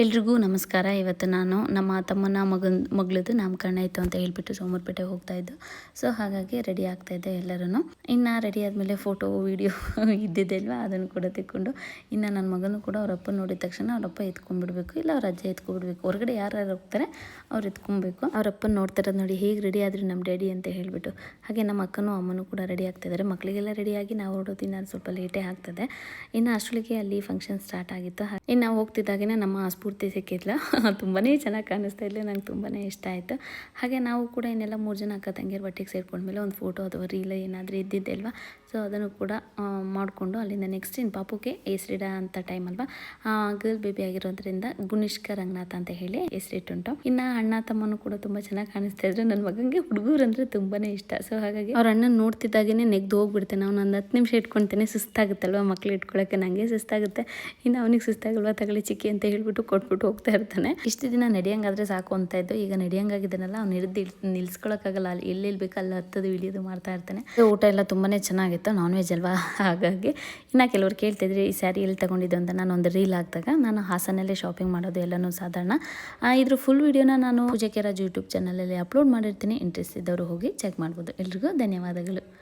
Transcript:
ಎಲ್ರಿಗೂ ನಮಸ್ಕಾರ. ಇವತ್ತು ನಾನು ನಮ್ಮ ತಮ್ಮನ ಮಗಳದ್ದು ನಾಮಕರಣ ಇತ್ತು ಅಂತ ಹೇಳ್ಬಿಟ್ಟು ಸೋಮವಾರಪೇಟೆಗೆ ಹೋಗ್ತಾ ಇದ್ದು. ಸೊ ಹಾಗಾಗಿ ರೆಡಿ ಆಗ್ತಾಯಿದ್ದೆ ಎಲ್ಲರೂ. ಇನ್ನು ರೆಡಿ ಆದಮೇಲೆ ಫೋಟೋ ವೀಡಿಯೋ ಇದ್ದಿದ್ದಲ್ವ, ಅದನ್ನು ಕೂಡ ತೆಕ್ಕೊಂಡು ಇನ್ನು ನನ್ನ ಮಗನೂ ಕೂಡ ಅವ್ರ ಅಪ್ಪ ನೋಡಿದ ತಕ್ಷಣ ಅವರಪ್ಪ ಎತ್ಕೊಂಡ್ಬಿಡ್ಬೇಕು, ಇಲ್ಲ ಅವ್ರ ಅಜ್ಜ ಎತ್ಕೊಂಡ್ಬಿಡ್ಬೇಕು. ಹೊರಗಡೆ ಯಾರು ಹೋಗ್ತಾರೆ ಅವ್ರು ಎತ್ಕೊಬೇಕು. ಅವ್ರ ಅಪ್ಪನ ನೋಡ್ತಿರೋದು ನೋಡಿ, ಹೇಗೆ ರೆಡಿ ಆದ್ರಿ ನಮ್ಮ ಡ್ಯಾಡಿ ಅಂತ ಹೇಳ್ಬಿಟ್ಟು. ಹಾಗೆ ನಮ್ಮ ಅಕ್ಕನೂ ಅಮ್ಮನೂ ಕೂಡ ರೆಡಿ ಆಗ್ತಿದ್ದಾರೆ. ಮಕ್ಕಳಿಗೆಲ್ಲ ರೆಡಿಯಾಗಿ ನಾವು ಹೊರಡೋದು ಇನ್ನು ಸ್ವಲ್ಪ ಲೇಟೇ ಆಗ್ತದೆ. ಇನ್ನು ಅಷ್ಟೊಳಗೆ ಅಲ್ಲಿ ಫಂಕ್ಷನ್ ಸ್ಟಾರ್ಟ್ ಆಗಿತ್ತು. ಇನ್ನು ನಾವು ಹೋಗ್ತಿದ್ದಾಗಿನ ನಮ್ಮ ಸ್ಫೂರ್ತಿ ಸಿಕ್ಕಿದ್ಲ. ತುಂಬಾ ಚೆನ್ನಾಗಿ ಕಾಣಿಸ್ತಾ ಇದ್ಲು, ನಂಗೆ ತುಂಬಾ ಇಷ್ಟ ಆಯಿತು. ಹಾಗೆ ನಾವು ಕೂಡ ಇನ್ನೆಲ್ಲ 3 ಜನ ಅಕ್ಕ ತಂಗಿಯರು ಒಟ್ಟಿಗೆ ಸೇರ್ಕೊಂಡ್ಮೇಲೆ ಒಂದು ಫೋಟೋ ಅಥವಾ ರೀಲ್ ಏನಾದರೂ ಇದ್ದಿದ್ದಲ್ವ, ಸೊ ಅದನ್ನು ಕೂಡ ಮಾಡಿಕೊಂಡು ಅಲ್ಲಿಂದ ನೆಕ್ಸ್ಟ್ ಇನ್ನು ಪಾಪುಗೆ ಹೆಸರಿಡ ಅಂತ ಟೈಮ್ ಅಲ್ವಾ, ಗರ್ಲ್ ಬೇಬಿ ಆಗಿರೋದ್ರಿಂದ ಗುಣಿಷ್ಕ ರಂಗನಾಥ್ ಅಂತ ಹೇಳಿ ಹೆಸರಿಟ್ಟುಂಟು. ಇನ್ನು ಅಣ್ಣ ತಮ್ಮನೂ ಕೂಡ ತುಂಬ ಚೆನ್ನಾಗಿ ಕಾಣಿಸ್ತಾ ಇದ್ರು. ನನ್ನ ಮಗನಿಗೆ ಹುಡುಗರು ಅಂದರೆ ತುಂಬಾ ಇಷ್ಟ. ಸೊ ಹಾಗಾಗಿ ಅವ್ರ ಅಣ್ಣನ ನೋಡ್ತಿದ್ದಾಗೇ ನೆಗ್ದು ಹೋಗ್ಬಿಡ್ತೇನೆ. ಅವ್ನು ಒಂದು 10 ನಿಮಿಷ ಇಟ್ಕೊಳ್ತೇನೆ, ಸುಸ್ತಾಗುತ್ತಲ್ವ ಮಕ್ಳು ಇಟ್ಕೊಳ್ಳೋಕ್ಕೆ, ನನಗೆ ಸುಸ್ತಾಗುತ್ತೆ. ಇನ್ನು ಅವನಿಗೆ ಸುಸ್ತಾಗಲ್ವ, ತಗೊಳ್ಳಿ ಚಿಕ್ಕಿ ಅಂತ ಹೇಳ್ಬಿಟ್ಟು ಕೊಟ್ಬಿಟ್ಟು ಹೋಗ್ತಾ ಇರ್ತಾನೆ. ಇಷ್ಟು ದಿನ ನಡೆಯಂಗಾದ್ರೆ ಸಾಕು ಅಂತ ಇದ್ದು, ಈಗ ನಡೆಯಂಗಾಗಿದ್ದಾನಲ್ಲ, ಅವ್ನು ಹಿಡಿದು ನಿಲ್ಸ್ಕೊಳಕ್ಕಾಗಲ್ಲ. ಅಲ್ಲಿ ಎಲ್ಲೆಲ್ಲಿ ಬೇಕು ಅಲ್ಲಿ ಹತ್ತದು ಇಳಿಯೋದು ಮಾಡ್ತಾ ಇರ್ತಾನೆ. ಊಟ ಎಲ್ಲ ತುಂಬಾ ಚೆನ್ನಾಗಿತ್ತು, ನಾನ್ ವೆಜ್ ಅಲ್ವಾ. ಹಾಗಾಗಿ ಇನ್ನು ಕೆಲವರು ಕೇಳ್ತಿದ್ರಿ ಈ ಸ್ಯಾರಿ ಎಲ್ಲಿ ತಗೊಂಡಿದ್ದು ಅಂತ. ನಾನು ಒಂದು ರೀಲ್ ಹಾಕಿದಾಗ ನಾನು ಹಾಸನಲ್ಲೇ ಶಾಪಿಂಗ್ ಮಾಡೋದು ಎಲ್ಲನೂ ಸಾಧಾರಣ. ಇದ್ರ ಫುಲ್ ವಿಡಿಯೋನ ನಾನು ಪೂಜೆ ಕೆ ರಾಜ್ ಯೂಟ್ಯೂಬ್ ಚಾನಲಲ್ಲಿ ಅಪ್ಲೋಡ್ ಮಾಡಿರ್ತೀನಿ. ಇಂಟ್ರೆಸ್ಟ್ ಇದ್ದವರು ಹೋಗಿ ಚೆಕ್ ಮಾಡ್ಬೋದು. ಎಲ್ರಿಗೂ ಧನ್ಯವಾದಗಳು.